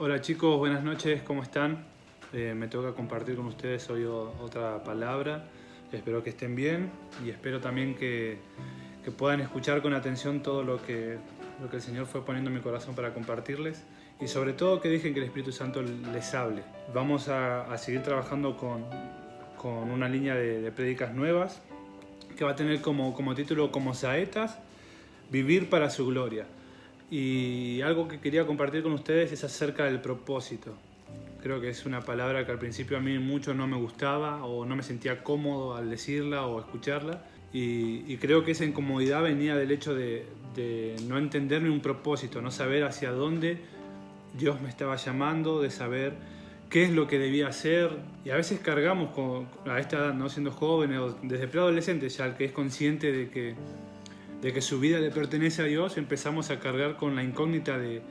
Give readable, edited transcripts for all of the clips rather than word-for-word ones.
Hola chicos, buenas noches, ¿cómo están? Me toca compartir con ustedes hoy otra palabra. Espero que estén bien y espero también que puedan escuchar con atención todo lo que el Señor fue poniendo en mi corazón para compartirles. Y sobre todo que dejen que el Espíritu Santo les hable. Vamos a seguir trabajando con una línea de prédicas nuevas que va a tener como título como saetas, vivir para su gloria. Y algo que quería compartir con ustedes es acerca del propósito. Creo que es una palabra que al principio a mí mucho no me gustaba o no me sentía cómodo al decirla o escucharla. Y creo que esa incomodidad venía del hecho de no entenderme un propósito, no saber hacia dónde Dios me estaba llamando, de saber qué es lo que debía hacer. Y a veces cargamos a esta edad, ¿no? Siendo jóvenes o desde preadolescente ya, el que es consciente de que su vida le pertenece a Dios, empezamos a cargar con la incógnita de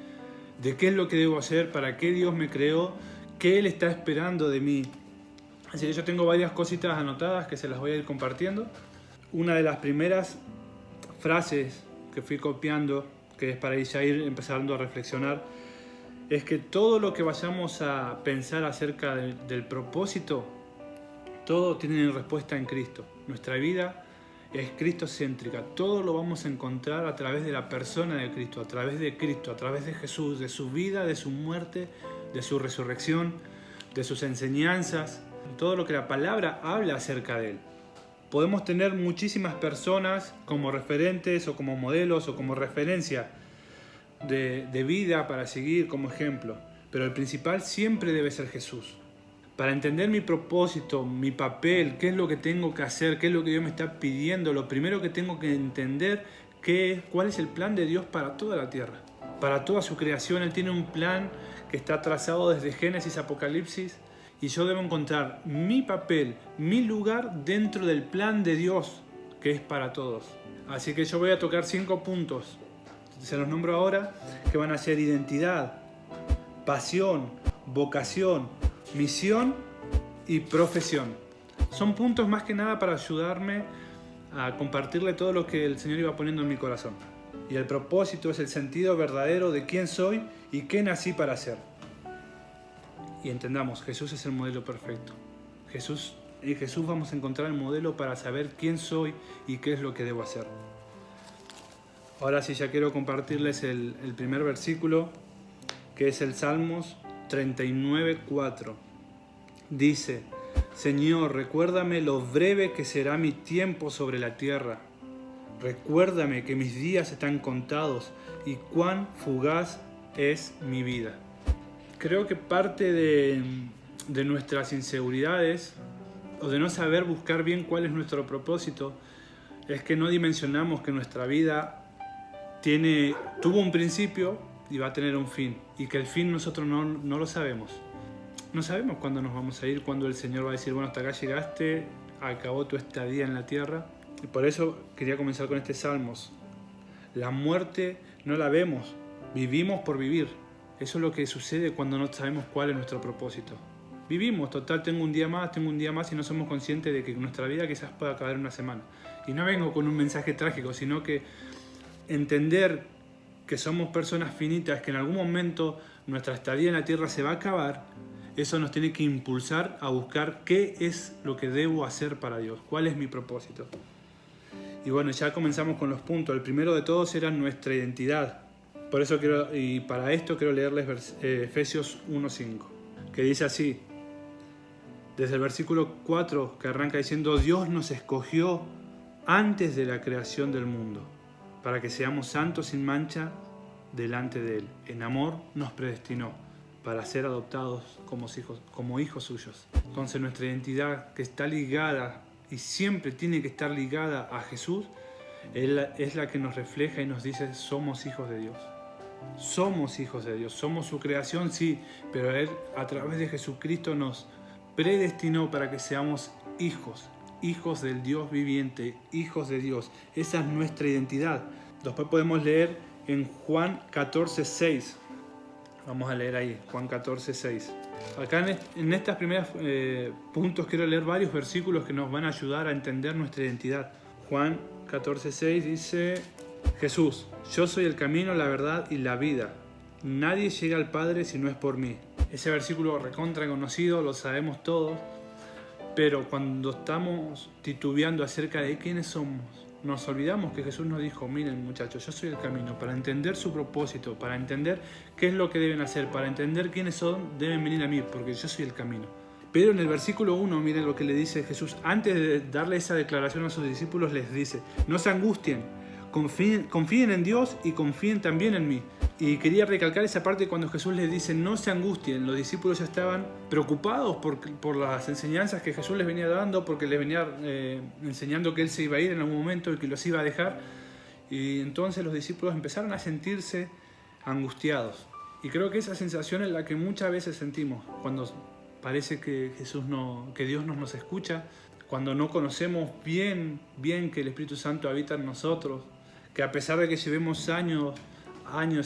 qué es lo que debo hacer, para qué Dios me creó, qué Él está esperando de mí. Así que yo tengo varias cositas anotadas que se las voy a ir compartiendo. Una de las primeras frases que fui copiando, que es para ya ir empezando a reflexionar, es que todo lo que vayamos a pensar acerca del propósito, todo tiene respuesta en Cristo. Nuestra vida es cristocéntrica. Todo lo vamos a encontrar a través de la persona de Cristo, a través de Cristo, a través de Jesús, de su vida, de su muerte, de su resurrección, de sus enseñanzas, todo lo que la palabra habla acerca de Él. Podemos tener muchísimas personas como referentes o como modelos o como referencia de vida para seguir como ejemplo, pero el principal siempre debe ser Jesús. Para entender mi propósito, mi papel, qué es lo que tengo que hacer, qué es lo que Dios me está pidiendo, lo primero que tengo que entender cuál es el plan de Dios para toda la tierra, para toda su creación. Él tiene un plan que está trazado desde Génesis a Apocalipsis y yo debo encontrar mi papel, mi lugar dentro del plan de Dios que es para todos. Así que yo voy a tocar 5 puntos, se los nombro ahora, que van a ser identidad, pasión, vocación, misión y profesión. Son puntos más que nada para ayudarme a compartirle todo lo que el Señor iba poniendo en mi corazón. Y el propósito es el sentido verdadero de quién soy y qué nací para hacer. Y entendamos, Jesús es el modelo perfecto. En Jesús vamos a encontrar el modelo para saber quién soy y qué es lo que debo hacer. Ahora sí, ya quiero compartirles el primer versículo, que es el Salmos 39:4. Dice: Señor, recuérdame lo breve que será mi tiempo sobre la tierra. Recuérdame que mis días están contados y cuán fugaz es mi vida. Creo que parte de nuestras inseguridades o de no saber buscar bien cuál es nuestro propósito es que no dimensionamos que nuestra vida tuvo un principio y va a tener un fin, y que el fin nosotros no lo sabemos. No sabemos cuándo nos vamos a ir, cuándo el Señor va a decir, bueno, hasta acá llegaste, acabó tu estadía en la tierra. Y por eso quería comenzar con este Salmos. La muerte no la vemos, vivimos por vivir. Eso es lo que sucede cuando no sabemos cuál es nuestro propósito. Vivimos, total, tengo un día más y no somos conscientes de que nuestra vida quizás pueda acabar en una semana. Y no vengo con un mensaje trágico, sino que entender que somos personas finitas, que en algún momento nuestra estadía en la tierra se va a acabar, eso nos tiene que impulsar a buscar qué es lo que debo hacer para Dios, cuál es mi propósito. Y bueno, ya comenzamos con los puntos. El primero de todos era nuestra identidad. Por eso para esto quiero leerles Efesios 1:5, que dice así, desde el versículo 4, que arranca diciendo: Dios nos escogió antes de la creación del mundo, para que seamos santos sin mancha delante de Él. En amor nos predestinó para ser adoptados como hijos suyos. Entonces nuestra identidad, que está ligada y siempre tiene que estar ligada a Jesús, es la que nos refleja y nos dice: somos hijos de Dios. Somos hijos de Dios, somos su creación, sí, pero Él a través de Jesucristo nos predestinó para que seamos hijos del Dios viviente, hijos de Dios. Esa es nuestra identidad. Después podemos leer en Juan 14:6. Vamos a leer ahí, Juan 14:6. Acá en estos primeros puntos quiero leer varios versículos que nos van a ayudar a entender nuestra identidad. Juan 14:6 dice: Jesús, yo soy el camino, la verdad y la vida. nadie llega al Padre si no es por mí. Ese versículo recontra conocido, lo sabemos todos, pero cuando estamos titubeando acerca de quiénes somos, nos olvidamos que Jesús nos dijo, miren muchachos, yo soy el camino. Para entender su propósito, para entender qué es lo que deben hacer, para entender quiénes son, deben venir a mí, porque yo soy el camino. Pero en el versículo 1, miren lo que le dice Jesús. Antes de darle esa declaración a sus discípulos, les dice, no se angustien, confíen en Dios y confíen también en mí. Y quería recalcar esa parte cuando Jesús les dice, no se angustien. Los discípulos ya estaban preocupados por las enseñanzas que Jesús les venía dando, porque les venía enseñando que Él se iba a ir en algún momento y que los iba a dejar. Y entonces los discípulos empezaron a sentirse angustiados. Y creo que esa sensación es la que muchas veces sentimos cuando parece que Dios no nos escucha, cuando no conocemos bien que el Espíritu Santo habita en nosotros, que a pesar de que llevemos años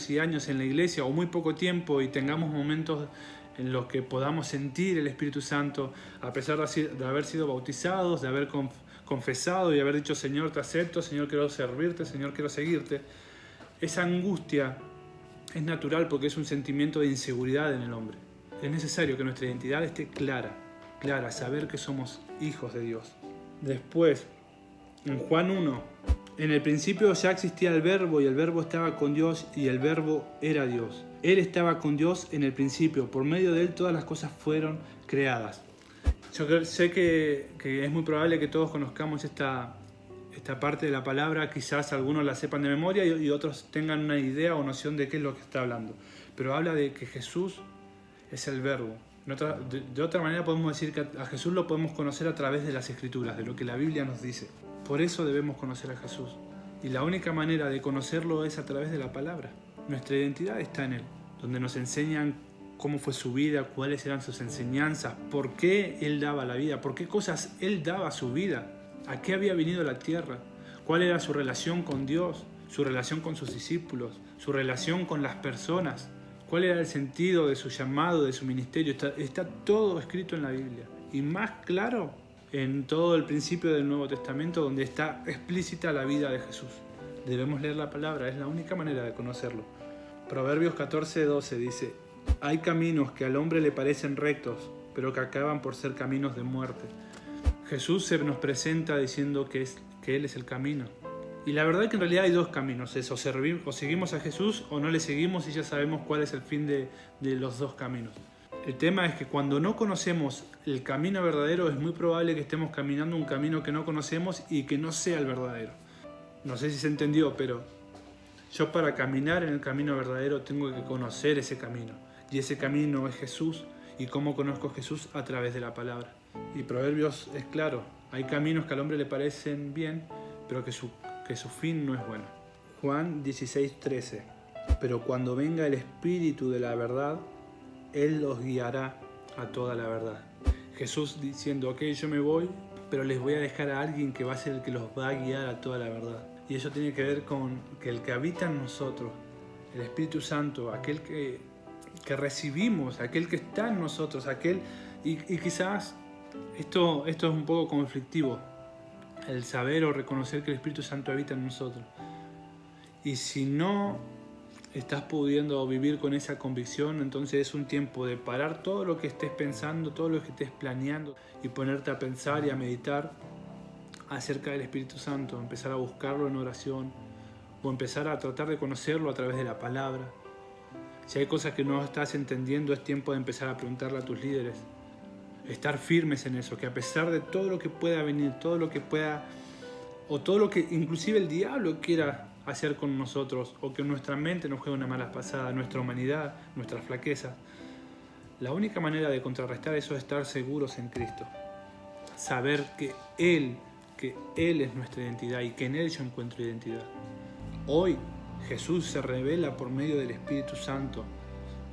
y años en la iglesia o muy poco tiempo y tengamos momentos en los que podamos sentir el Espíritu Santo, a pesar de haber sido bautizados, de haber confesado y haber dicho, Señor, te acepto, Señor, quiero servirte, Señor, quiero seguirte, esa angustia es natural porque es un sentimiento de inseguridad en el hombre. Es necesario que nuestra identidad esté clara, saber que somos hijos de Dios. Después, en Juan 1, en el principio ya existía el Verbo y el Verbo estaba con Dios y el Verbo era Dios. Él estaba con Dios en el principio, por medio de Él todas las cosas fueron creadas. Yo sé que es muy probable que todos conozcamos esta parte de la palabra, quizás algunos la sepan de memoria y otros tengan una idea o noción de qué es lo que está hablando. Pero habla de que Jesús es el Verbo. De otra manera podemos decir que a Jesús lo podemos conocer a través de las Escrituras, de lo que la Biblia nos dice. Por eso debemos conocer a Jesús. Y la única manera de conocerlo es a través de la palabra. Nuestra identidad está en Él, donde nos enseñan cómo fue su vida, cuáles eran sus enseñanzas, por qué Él daba la vida, por qué cosas Él daba su vida, a qué había venido a la tierra, cuál era su relación con Dios, su relación con sus discípulos, su relación con las personas, cuál era el sentido de su llamado, de su ministerio. Está todo escrito en la Biblia. Y más claro en todo el principio del Nuevo Testamento, donde está explícita la vida de Jesús. Debemos leer la palabra, es la única manera de conocerlo. Proverbios 14:12 dice, hay caminos que al hombre le parecen rectos, pero que acaban por ser caminos de muerte. Jesús se nos presenta diciendo que Él es el camino. Y la verdad es que en realidad hay dos caminos, o seguimos a Jesús o no le seguimos y ya sabemos cuál es el fin de los dos caminos. El tema es que cuando no conocemos el camino verdadero, es muy probable que estemos caminando un camino que no conocemos y que no sea el verdadero. No sé si se entendió, pero yo para caminar en el camino verdadero tengo que conocer ese camino. Y ese camino es Jesús. ¿Y cómo conozco a Jesús? A través de la palabra. Y Proverbios es claro, hay caminos que al hombre le parecen bien, pero que su fin no es bueno. Juan 16:13. Pero cuando venga el Espíritu de la verdad, Él los guiará a toda la verdad. Jesús diciendo, ok, yo me voy, pero les voy a dejar a alguien que va a ser el que los va a guiar a toda la verdad. Y eso tiene que ver con que el que habita en nosotros, el Espíritu Santo, aquel que recibimos, aquel que está en nosotros, y quizás esto es un poco conflictivo, el saber o reconocer que el Espíritu Santo habita en nosotros. Y si no estás pudiendo vivir con esa convicción, entonces es un tiempo de parar todo lo que estés pensando, todo lo que estés planeando y ponerte a pensar y a meditar acerca del Espíritu Santo, empezar a buscarlo en oración o empezar a tratar de conocerlo a través de la palabra. Si hay cosas que no estás entendiendo, es tiempo de empezar a preguntarle a tus líderes. Estar firmes en eso, que a pesar de todo lo que pueda venir, todo lo que pueda, o todo lo que inclusive el diablo quiera hacer con nosotros, o que nuestra mente nos juegue una mala pasada, nuestra humanidad, nuestras flaquezas, la única manera de contrarrestar eso es estar seguros en Cristo. Saber que Él es nuestra identidad y que en Él yo encuentro identidad. Hoy Jesús se revela por medio del Espíritu Santo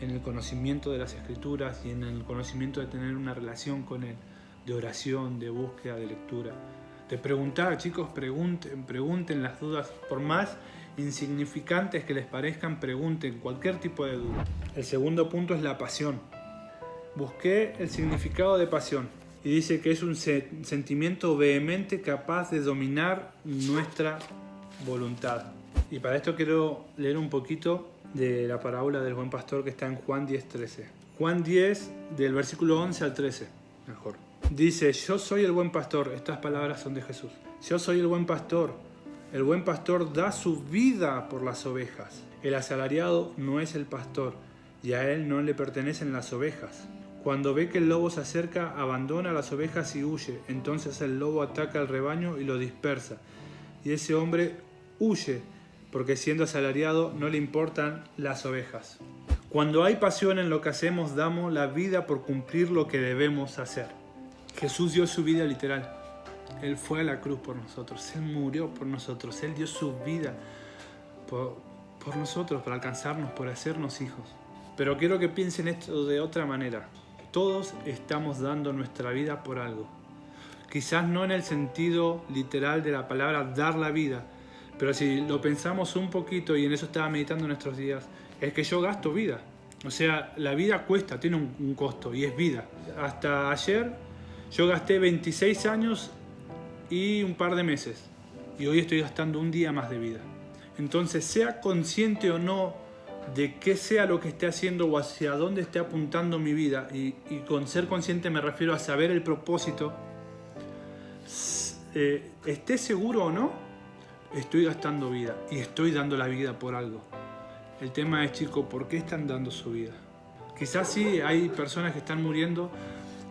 en el conocimiento de las Escrituras y en el conocimiento de tener una relación con Él, de oración, de búsqueda, de lectura. De preguntar, chicos, pregunten las dudas, por más insignificantes que les parezcan, pregunten cualquier tipo de duda. El segundo punto es la pasión. Busqué el significado de pasión y dice que es un sentimiento vehemente capaz de dominar nuestra voluntad. Y para esto quiero leer un poquito de la parábola del buen pastor que está en Juan 10:13. Juan 10, del versículo 11 al 13, mejor. Dice, yo soy el buen pastor. Estas palabras son de Jesús. Yo soy el buen pastor. El buen pastor da su vida por las ovejas. El asalariado no es el pastor, y a él no le pertenecen las ovejas. Cuando ve que el lobo se acerca, abandona las ovejas y huye. Entonces el lobo ataca al rebaño y lo dispersa. Y ese hombre huye, porque siendo asalariado no le importan las ovejas. Cuando hay pasión en lo que hacemos, damos la vida por cumplir lo que debemos hacer. Jesús dio su vida literal. Él fue a la cruz por nosotros. Él murió por nosotros. Él dio su vida por nosotros, para alcanzarnos, por hacernos hijos. Pero quiero que piensen esto de otra manera. Todos estamos dando nuestra vida por algo. Quizás no en el sentido literal de la palabra dar la vida, pero si lo pensamos un poquito, y en eso estaba meditando en estos días, es que yo gasto vida. O sea, la vida cuesta, tiene un costo, y es vida. Hasta ayer yo gasté 26 años y un par de meses, y hoy estoy gastando un día más de vida. Entonces, sea consciente o no de qué sea lo que esté haciendo o hacia dónde esté apuntando mi vida, y con ser consciente me refiero a saber el propósito, esté seguro o no, estoy gastando vida y estoy dando la vida por algo. El tema es, chicos, ¿por qué están dando su vida? Quizás sí hay personas que están muriendo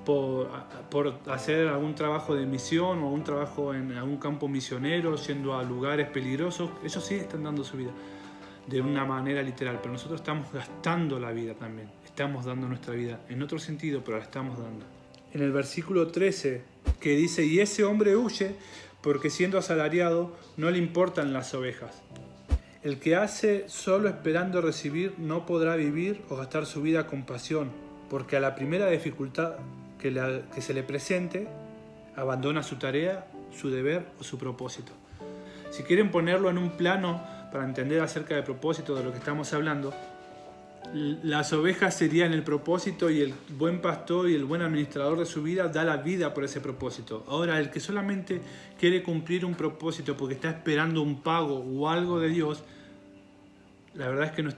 por hacer algún trabajo de misión o un trabajo en algún campo misionero, yendo a lugares peligrosos. Ellos sí están dando su vida de una manera literal, pero nosotros estamos gastando la vida también. Estamos dando nuestra vida en otro sentido, pero la estamos dando. En el versículo 13, que dice, y ese hombre huye porque siendo asalariado no le importan las ovejas. El que hace solo esperando recibir no podrá vivir o gastar su vida con pasión, porque a la primera dificultad que se le presente, abandona su tarea, su deber o su propósito. Si quieren ponerlo en un plano para entender acerca del propósito de lo que estamos hablando, las ovejas serían el propósito, y el buen pastor y el buen administrador de su vida da la vida por ese propósito. Ahora, el que solamente quiere cumplir un propósito porque está esperando un pago o algo de Dios, la verdad es que no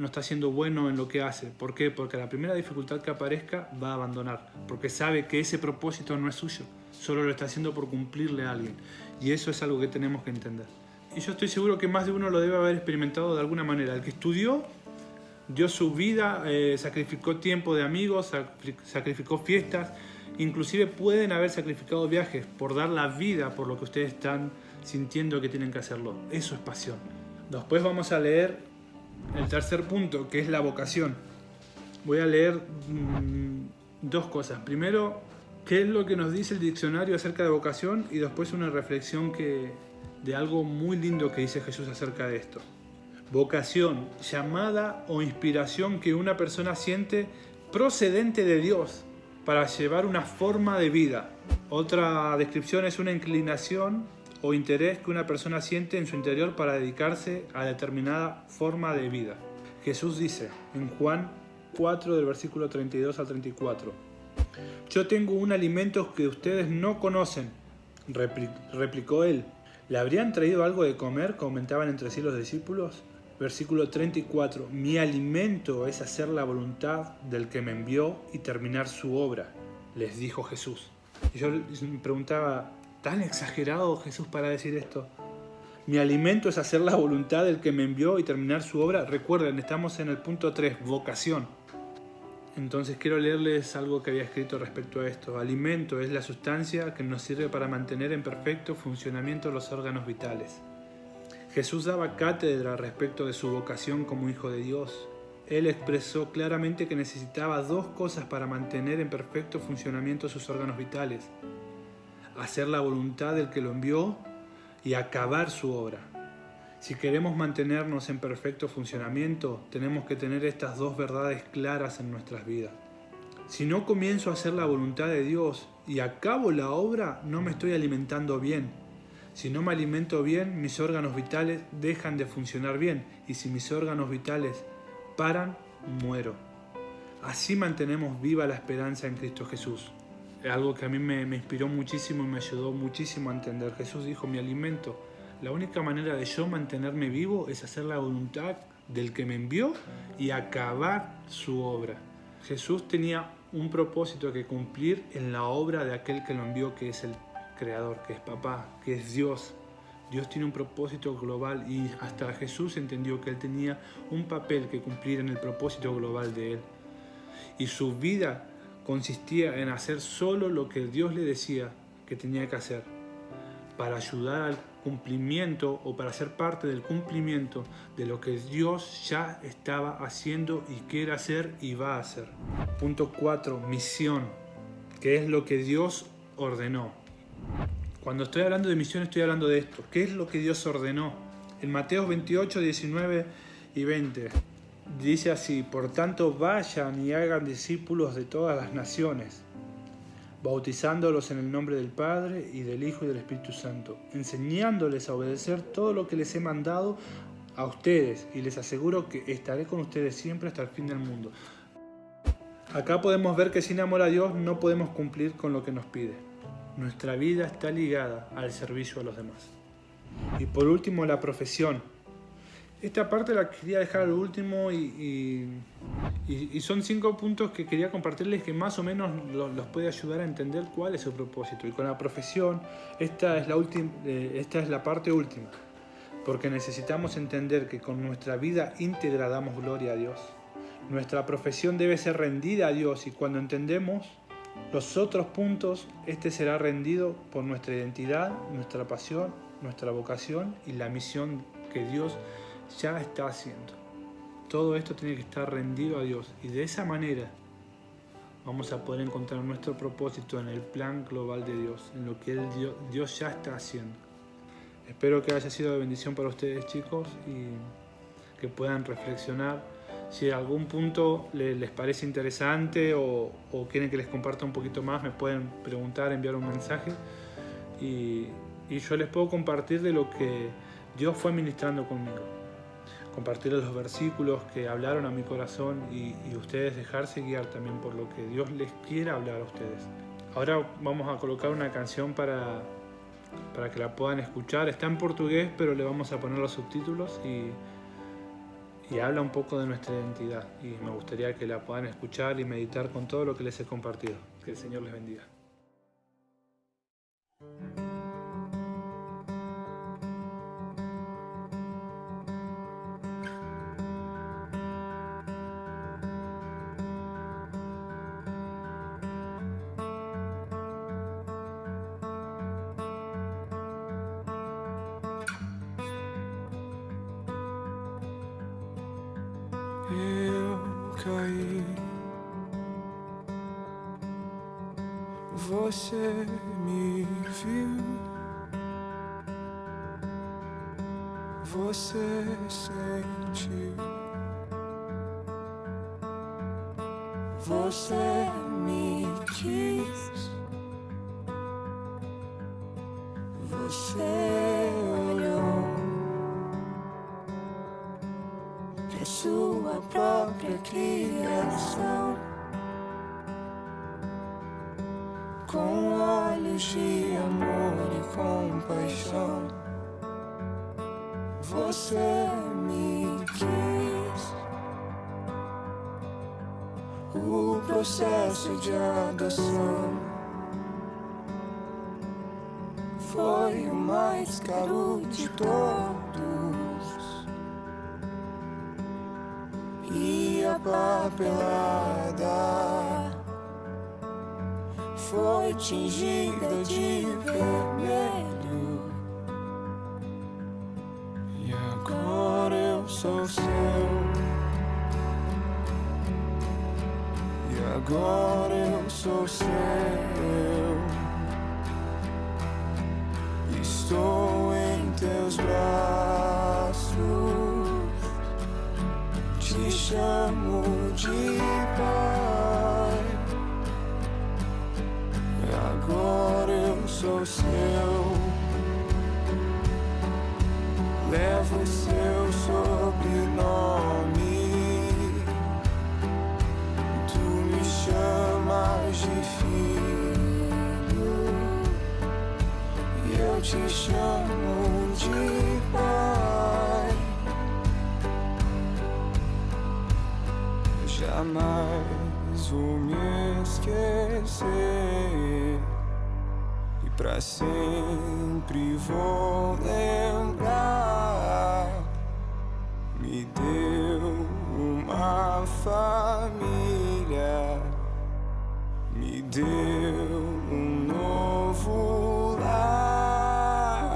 está siendo bueno en lo que hace. ¿Por qué? Porque a la primera dificultad que aparezca va a abandonar, porque sabe que ese propósito no es suyo, solo lo está haciendo por cumplirle a alguien. Y eso es algo que tenemos que entender. Y yo estoy seguro que más de uno lo debe haber experimentado de alguna manera. El que estudió, dio su vida, sacrificó tiempo de amigos, sacrificó fiestas, inclusive pueden haber sacrificado viajes por dar la vida por lo que ustedes están sintiendo que tienen que hacerlo. Eso es pasión. Después vamos a leer el tercer punto, que es la vocación. Voy a leer dos cosas. Primero, qué es lo que nos dice el diccionario acerca de vocación, y después una reflexión de algo muy lindo que dice Jesús acerca de esto. Vocación, llamada o inspiración que una persona siente procedente de Dios para llevar una forma de vida. Otra descripción es una inclinación o interés que una persona siente en su interior para dedicarse a determinada forma de vida. Jesús dice en Juan 4, del versículo 32 al 34, yo tengo un alimento que ustedes no conocen, replicó él. ¿Le habrían traído algo de comer?, comentaban entre sí los discípulos. Versículo 34, mi alimento es hacer la voluntad del que me envió y terminar su obra, les dijo Jesús. Y yo me preguntaba, ¿tan exagerado Jesús para decir esto? Mi alimento es hacer la voluntad del que me envió y terminar su obra. Recuerden, estamos en el punto 3, vocación. Entonces quiero leerles algo que había escrito respecto a esto. Alimento es la sustancia que nos sirve para mantener en perfecto funcionamiento los órganos vitales. Jesús daba cátedra respecto de su vocación como hijo de Dios. Él expresó claramente que necesitaba dos cosas para mantener en perfecto funcionamiento sus órganos vitales: hacer la voluntad del que lo envió y acabar su obra. Si queremos mantenernos en perfecto funcionamiento, tenemos que tener estas dos verdades claras en nuestras vidas. Si no comienzo a hacer la voluntad de Dios y acabo la obra, no me estoy alimentando bien. Si no me alimento bien, mis órganos vitales dejan de funcionar bien, y si mis órganos vitales paran, muero. Así mantenemos viva la esperanza en Cristo Jesús. Algo que a mí me inspiró muchísimo y me ayudó muchísimo a entender. Jesús dijo, mi alimento, la única manera de yo mantenerme vivo es hacer la voluntad del que me envió y acabar su obra. Jesús tenía un propósito que cumplir en la obra de aquel que lo envió, que es el Creador, que es Papá, que es Dios. Dios tiene un propósito global y hasta Jesús entendió que Él tenía un papel que cumplir en el propósito global de Él. Y su vida consistía en hacer solo lo que Dios le decía que tenía que hacer, para ayudar al cumplimiento o para ser parte del cumplimiento de lo que Dios ya estaba haciendo y quiere hacer y va a hacer. Punto 4, misión, que es lo que Dios ordenó. Cuando estoy hablando de misión estoy hablando de esto. ¿Qué es lo que Dios ordenó? En Mateo 28, 19 y 20 dice así: por tanto vayan y hagan discípulos de todas las naciones, bautizándolos en el nombre del Padre y del Hijo y del Espíritu Santo, enseñándoles a obedecer todo lo que les he mandado a ustedes, y les aseguro que estaré con ustedes siempre hasta el fin del mundo. Acá podemos ver que sin amor a Dios no podemos cumplir con lo que nos pide. Nuestra vida está ligada al servicio a los demás. Y por último, la profesión. Esta parte la quería dejar al último y son 5 puntos que quería compartirles que más o menos los puede ayudar a entender cuál es su propósito. Y con la profesión, esta es la parte última, porque necesitamos entender que con nuestra vida íntegra damos gloria a Dios. Nuestra profesión debe ser rendida a Dios, y cuando entendemos los otros puntos, este será rendido por nuestra identidad, nuestra pasión, nuestra vocación y la misión que Dios ya está haciendo. Todo esto tiene que estar rendido a Dios, y de esa manera vamos a poder encontrar nuestro propósito en el plan global de Dios, en lo que Dios ya está haciendo. Espero que haya sido de bendición para ustedes, chicos, y que puedan reflexionar. Si algún punto les parece interesante o quieren que les comparta un poquito más, me pueden preguntar, enviar un mensaje, y yo les puedo compartir de lo que Dios fue ministrando conmigo. Compartirles los versículos que hablaron a mi corazón y ustedes dejarse guiar también por lo que Dios les quiera hablar a ustedes. Ahora vamos a colocar una canción para que la puedan escuchar. Está en portugués, pero le vamos a poner los subtítulos y habla un poco de nuestra identidad. Y me gustaría que la puedan escuchar y meditar con todo lo que les he compartido. Que el Señor les bendiga. Eu caí, você me viu, você sentiu, você me quis, você olhou pra sua própria criação, com olhos de amor e compaixão. Você me quis. O processo de adoção foi o mais caro de todos, e a papelada foi tingida de vermelho. E agora eu sou seu, e agora eu sou seu. Estou em teus braços, te chamo de pai. Agora eu sou seu, levo seu sobrenome. Tu me chamas de filho, e eu te chamo de pai. jamais vou me esquecer e pra sempre vou lembrar. Me deu uma família, me deu um novo lar,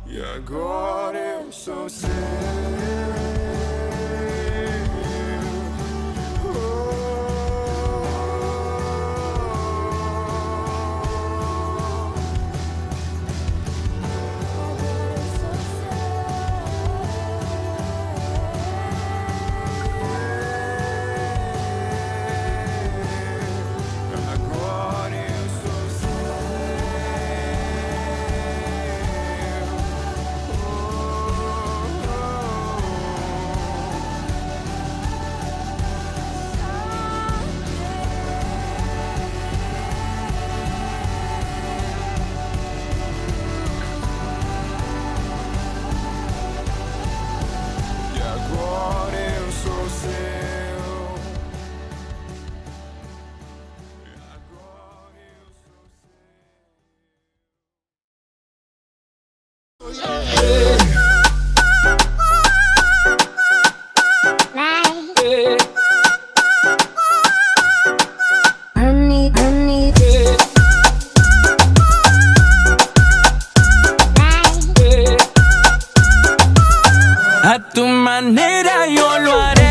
e agora eu sou seu. A tu manera yo lo haré.